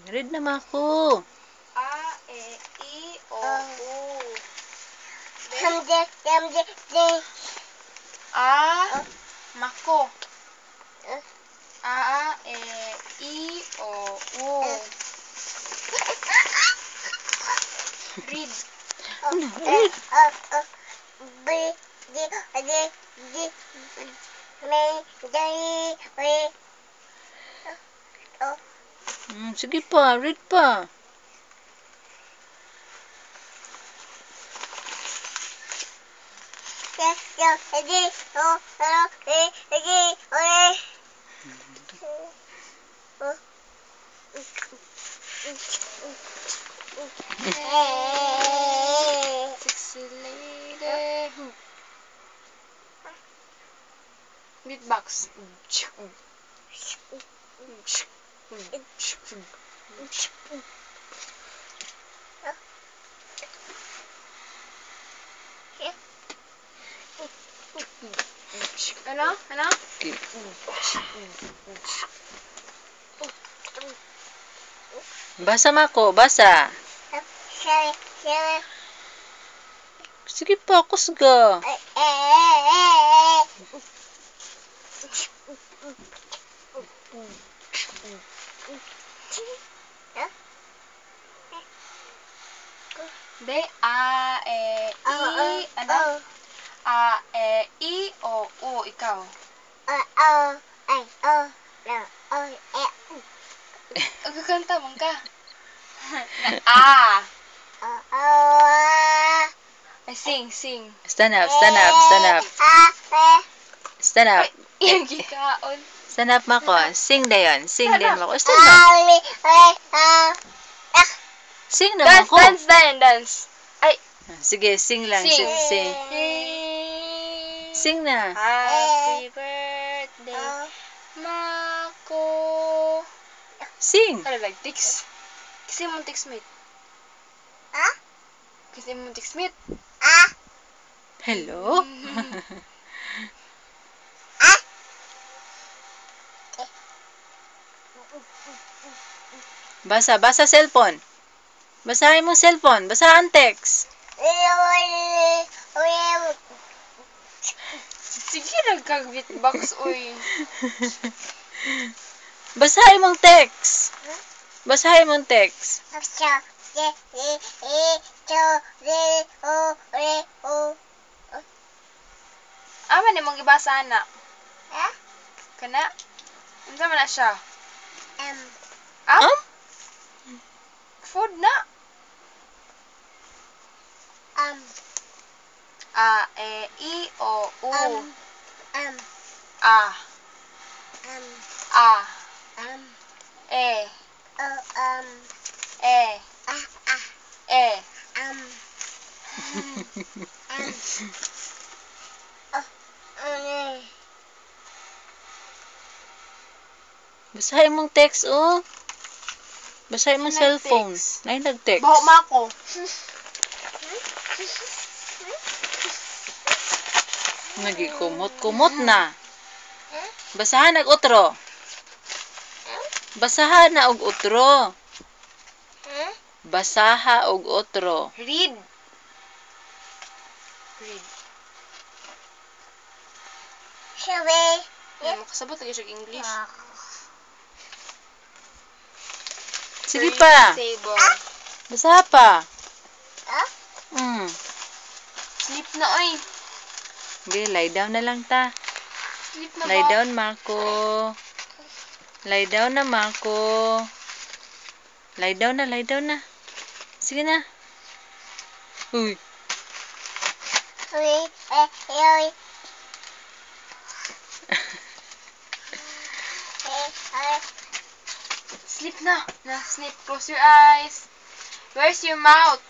Read na Mako. A, E, I, O, U. A, Mako. A, E, I, O, U. Read. Read. Sige pa, read pa. Sexy lady. Beatbox. Ano? Ano? Okay. Basa Mako, basa. Sige pa, kusga. B, A, E, I, ano? A, E, I, O, U, ikaw. Agkakanta man ka. A. Ay, sing, sing. Stand up, stand up, stand up. Stand up. Ay, yung gikaon. Stand up Mako. Sing dayon. Sing din Mako. Stand up. Sing na Dance, Mako. dance, dance, dance. Ay, Sige, sing lang. sing. Sing. Sing na. Happy birthday, Mako. Sing. Ano like tics? Kasi mo tics mate. Kasi mo tics mate. Hello? Basa, basa cellphone. Basahin mo cellphone. Basahan text. Sige, nagkag-beatbox, uy. Basahin mong text. Basahin mong text. Ama ni mong ibasa na. Kana? Ano man na siya? Food na. A, E, I, O, U. A. A. E. E. E. Basahin mong text, oh. Basahin mong cellphone. Nag-text. Ay, nag-text. Baho Mako. Nagikumot-kumot na. Basahan nag utro. Basahan na og utro. Basaha og utro. Read. Read. Ay, makasabot lagi siya English. Sige pa. Table. Basaha pa. Sleep na, oy. Okay, lie down na lang ta. Sleep na Lie ba? down, Mako. Lie down na, Mako. Lie down na, lie down na. Sige na. Uy. Sleep na. Na, sleep. Close your eyes. Where's your mouth?